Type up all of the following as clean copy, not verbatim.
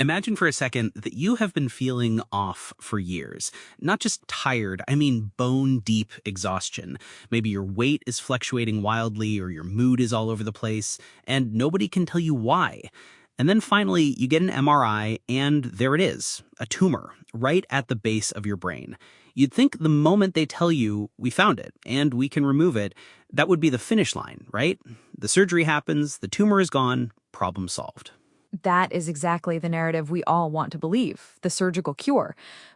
Imagine for a second that you have been feeling off for years. Not just tired, I mean bone-deep exhaustion. Maybe your weight is fluctuating wildly or your mood is all over the place, and nobody can tell you why. And then finally, you get an MRI, and there it is, a tumor, right at the base of your brain. You'd think the moment they tell you, we found it, and we can remove it, that would be the finish line, right? The surgery happens, the tumor is gone, problem solved. That is exactly the narrative we all want to believe, the surgical cure.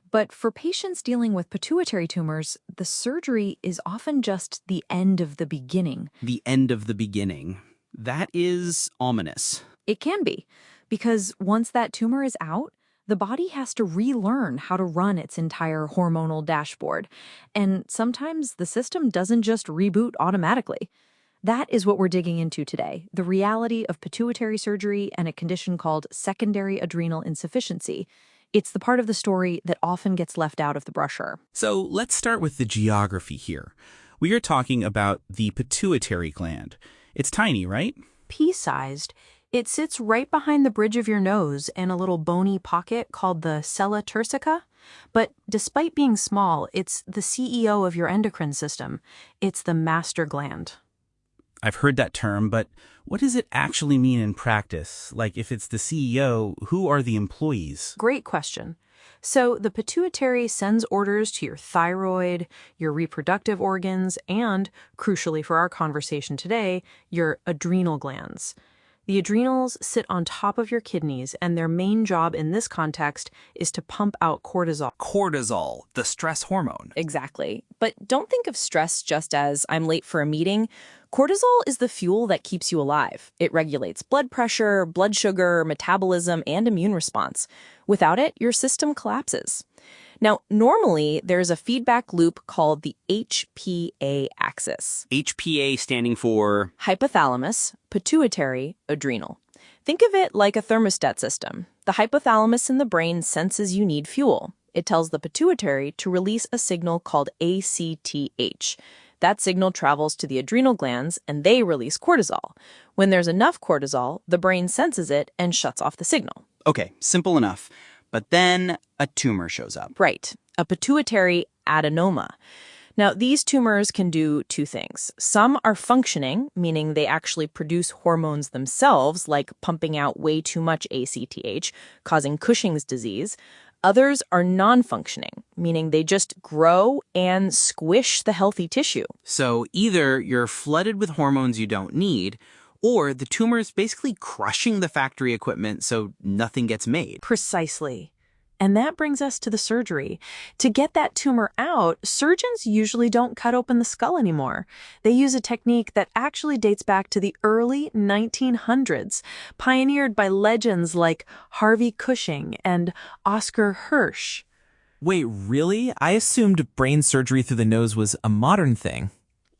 But for patients dealing with pituitary tumors, the surgery is often just the end of the beginning. The end of the beginning. That is ominous. It can be, because once that tumor is out, the body has to relearn how to run its entire hormonal dashboard. And sometimes the system doesn't just reboot automatically. That is what we're digging into today, the reality of pituitary surgery and a condition called secondary adrenal insufficiency. It's the part of the story that often gets left out of the brochure. So let's start with the geography here. We are talking about the pituitary gland. It's tiny, right? Pea-sized. It sits right behind the bridge of your nose in a little bony pocket called the sella turcica. But despite being small, it's the CEO of your endocrine system. It's the master gland. I've heard that term, but what does it actually mean in practice? Like, if it's the CEO, who are the employees? Great question. So the pituitary sends orders to your thyroid, your reproductive organs, and, crucially for our conversation today, your adrenal glands. The adrenals sit on top of your kidneys, and their main job in this context is to pump out cortisol. Cortisol, the stress hormone. Exactly. But don't think of stress just as I'm late for a meeting. Cortisol is the fuel that keeps you alive. It regulates blood pressure, blood sugar, metabolism, and immune response. Without it, your system collapses. Now, normally, there's a feedback loop called the HPA axis. HPA standing for Hypothalamus-Pituitary-Adrenal. Think of it like a thermostat system. The hypothalamus in the brain senses you need fuel. It tells the pituitary to release a signal called ACTH. That signal travels to the adrenal glands, and they release cortisol. When there's enough cortisol, the brain senses it and shuts off the signal. Okay, simple enough. But then a tumor shows up. Right, a pituitary adenoma. Now, these tumors can do two things. Some are functioning, meaning they actually produce hormones themselves, like pumping out way too much ACTH, causing Cushing's disease. Others are non-functioning, meaning they just grow and squish the healthy tissue. So either you're flooded with hormones you don't need, or the tumor is basically crushing the factory equipment so nothing gets made. Precisely. And that brings us to the surgery. To get that tumor out, surgeons usually don't cut open the skull anymore. They use a technique that actually dates back to the early 1900s, pioneered by legends like Harvey Cushing and Oscar Hirsch. Wait, really? I assumed brain surgery through the nose was a modern thing.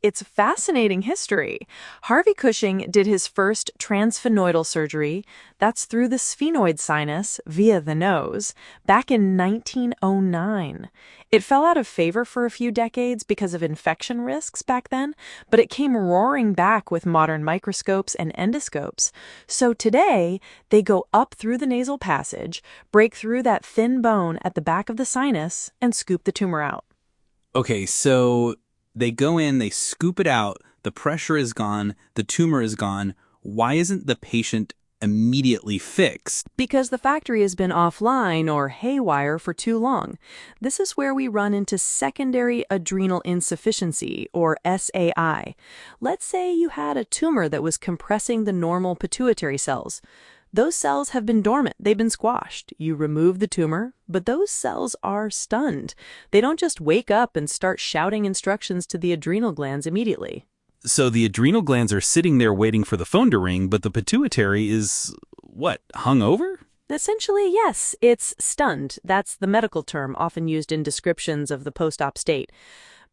It's fascinating history. Harvey Cushing did his first transsphenoidal surgery, that's through the sphenoid sinus via the nose, back in 1909. It fell out of favor for a few decades because of infection risks back then, but it came roaring back with modern microscopes and endoscopes. So today, they go up through the nasal passage, break through that thin bone at the back of the sinus, and scoop the tumor out. Okay, so they go in, they scoop it out, the pressure is gone, the tumor is gone. Why isn't the patient immediately fixed? Because the factory has been offline or haywire for too long. This is where we run into secondary adrenal insufficiency, or SAI. Let's say you had a tumor that was compressing the normal pituitary cells. Those cells have been dormant. They've been squashed. You remove the tumor, but those cells are stunned. They don't just wake up and start shouting instructions to the adrenal glands immediately. So the adrenal glands are sitting there waiting for the phone to ring, but the pituitary is, what, hung over? Essentially, yes, it's stunned. That's the medical term often used in descriptions of the post-op state.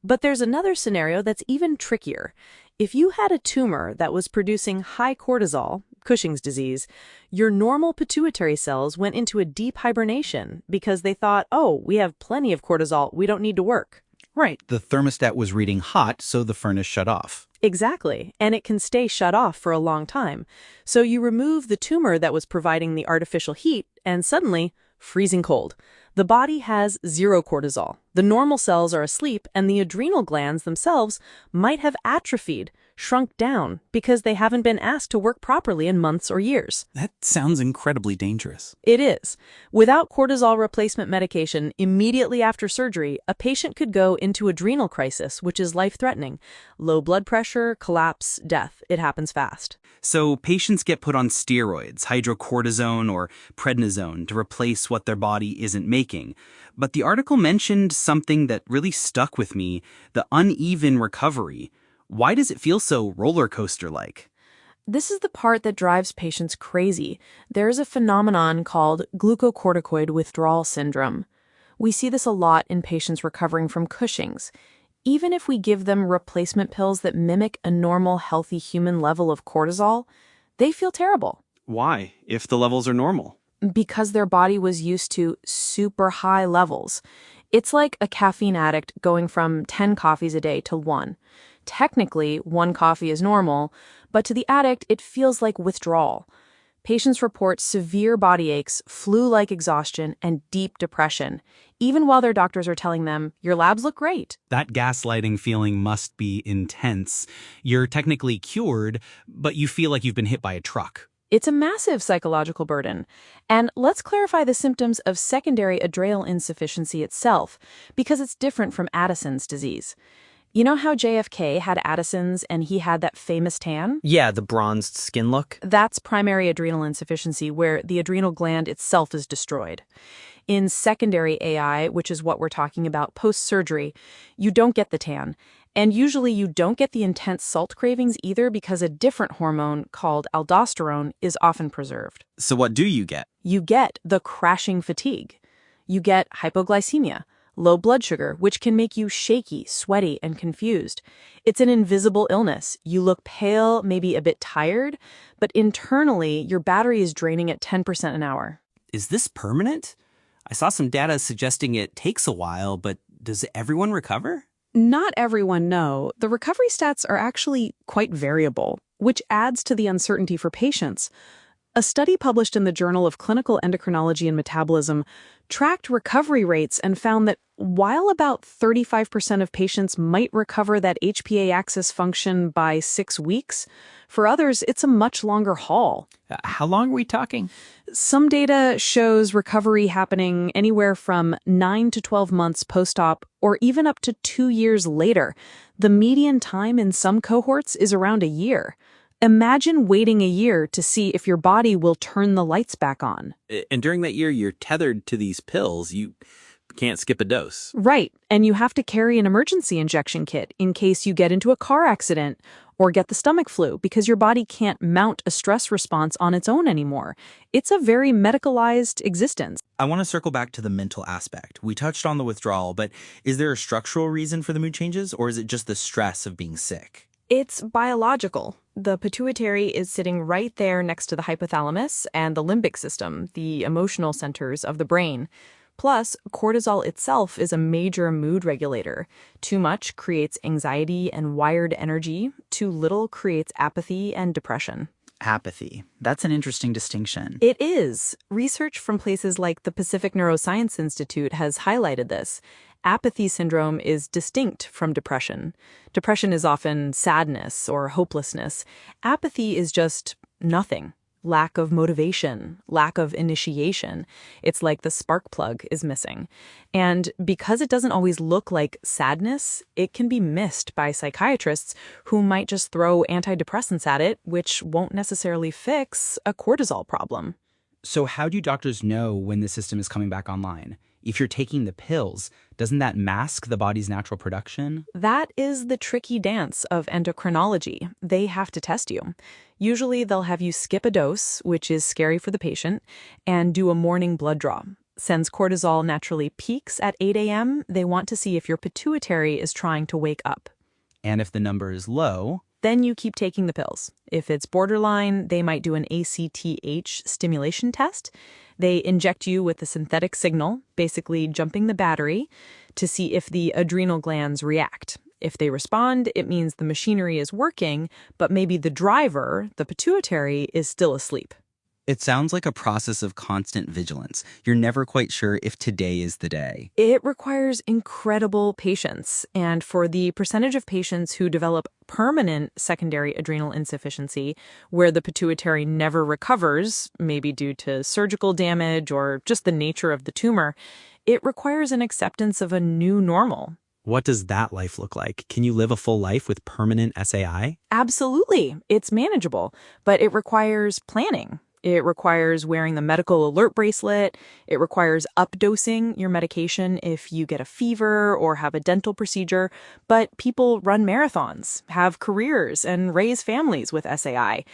But there's another scenario that's even trickier. If you had a tumor that was producing high cortisol, Cushing's disease, your normal pituitary cells went into a deep hibernation because they thought, oh, we have plenty of cortisol, we don't need to work. Right, the thermostat was reading hot, so the furnace shut off. Exactly, and it can stay shut off for a long time. So you remove the tumor that was providing the artificial heat, and suddenly, freezing cold. The body has zero cortisol. The normal cells are asleep, and the adrenal glands themselves might have atrophied, shrunk down, because they haven't been asked to work properly in months or years. That sounds incredibly dangerous. It is. Without cortisol replacement medication, immediately after surgery, a patient could go into adrenal crisis, which is life-threatening. Low blood pressure, collapse, death. It happens fast. So patients get put on steroids, hydrocortisone or prednisone, to replace what their body isn't making. But the article mentioned something that really stuck with me, the uneven recovery. Why does it feel so roller coaster-like? This is the part that drives patients crazy. There's a phenomenon called glucocorticoid withdrawal syndrome. We see this a lot in patients recovering from Cushing's. Even if we give them replacement pills that mimic a normal, healthy human level of cortisol, they feel terrible. Why, if the levels are normal? Because their body was used to super high levels. It's like a caffeine addict going from 10 coffees a day to 1. Technically, 1 coffee is normal, but to the addict, it feels like withdrawal. Patients report severe body aches, flu-like exhaustion, and deep depression, even while their doctors are telling them, your labs look great. That gaslighting feeling must be intense. You're technically cured, but you feel like you've been hit by a truck. It's a massive psychological burden. And let's clarify the symptoms of secondary adrenal insufficiency itself, because it's different from Addison's disease. You know how JFK had Addison's and he had that famous tan? Yeah, the bronzed skin look. That's primary adrenal insufficiency, where the adrenal gland itself is destroyed. In secondary AI, which is what we're talking about post-surgery, you don't get the tan. And usually you don't get the intense salt cravings either because a different hormone called aldosterone is often preserved. So what do you get? You get the crashing fatigue. You get hypoglycemia, low blood sugar, which can make you shaky, sweaty, and confused. It's an invisible illness. You look pale, maybe a bit tired, but internally, your battery is draining at 10% an hour. Is this permanent? I saw some data suggesting it takes a while, but does everyone recover? Not everyone, no. The recovery stats are actually quite variable, which adds to the uncertainty for patients. A study published in the Journal of Clinical Endocrinology and Metabolism tracked recovery rates and found that while about 35% of patients might recover that HPA axis function by 6 weeks, for others, it's a much longer haul. How long are we talking? Some data shows recovery happening anywhere from 9 to 12 months post-op or even up to 2 years later. The median time in some cohorts is around a year. Imagine waiting a year to see if your body will turn the lights back on. And during that year, you're tethered to these pills. You can't skip a dose. Right, and you have to carry an emergency injection kit in case you get into a car accident or get the stomach flu because your body can't mount a stress response on its own anymore. It's a very medicalized existence. I want to circle back to the mental aspect. We touched on the withdrawal, but is there a structural reason for the mood changes, or is it just the stress of being sick? It's biological. The pituitary is sitting right there next to the hypothalamus and the limbic system, the emotional centers of the brain. Plus, cortisol itself is a major mood regulator. Too much creates anxiety and wired energy. Too little creates apathy and depression. Apathy. That's an interesting distinction. It is. Research from places like the Pacific Neuroscience Institute has highlighted this. Apathy syndrome is distinct from depression. Depression is often sadness or hopelessness. Apathy is just nothing. Lack of motivation, lack of initiation. It's like the spark plug is missing. And because it doesn't always look like sadness, it can be missed by psychiatrists who might just throw antidepressants at it, which won't necessarily fix a cortisol problem. So how do doctors know when the system is coming back online? If you're taking the pills, doesn't that mask the body's natural production? That is the tricky dance of endocrinology. They have to test you. Usually they'll have you skip a dose, which is scary for the patient, and do a morning blood draw. Since cortisol naturally peaks at 8 a.m., they want to see if your pituitary is trying to wake up. And if the number is low, then you keep taking the pills. If it's borderline, they might do an ACTH stimulation test. They inject you with a synthetic signal, basically jumping the battery, to see if the adrenal glands react. If they respond, it means the machinery is working, but maybe the driver, the pituitary, is still asleep. It sounds like a process of constant vigilance. You're never quite sure if today is the day. It requires incredible patience, and for the percentage of patients who develop permanent secondary adrenal insufficiency, where the pituitary never recovers, maybe due to surgical damage or just the nature of the tumor, it requires an acceptance of a new normal. What does that life look like? Can you live a full life with permanent SAI? Absolutely. It's manageable, but it requires planning. It requires wearing the medical alert bracelet. It requires updosing your medication if you get a fever or have a dental procedure. But people run marathons, have careers, and raise families with SAI.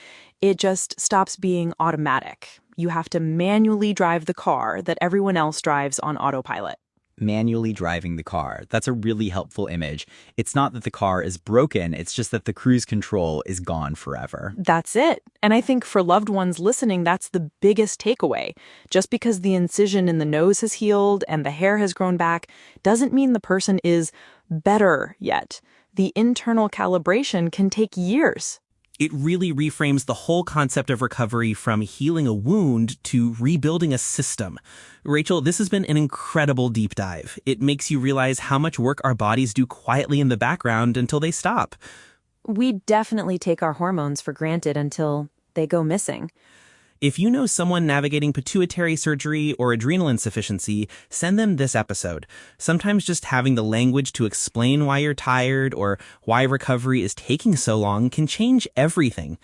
It just stops being automatic. You have to manually drive the car that everyone else drives on autopilot. Manually driving the car. That's a really helpful image. It's not that the car is broken, it's just that the cruise control is gone forever. That's it. And I think for loved ones listening, that's the biggest takeaway. Just because the incision in the nose has healed and the hair has grown back doesn't mean the person is better yet. The internal calibration can take years. It really reframes the whole concept of recovery from healing a wound to rebuilding a system. Rachel, this has been an incredible deep dive. It makes you realize how much work our bodies do quietly in the background until they stop. We definitely take our hormones for granted until they go missing. If you know someone navigating pituitary surgery or adrenal insufficiency, send them this episode. Sometimes just having the language to explain why you're tired or why recovery is taking so long can change everything.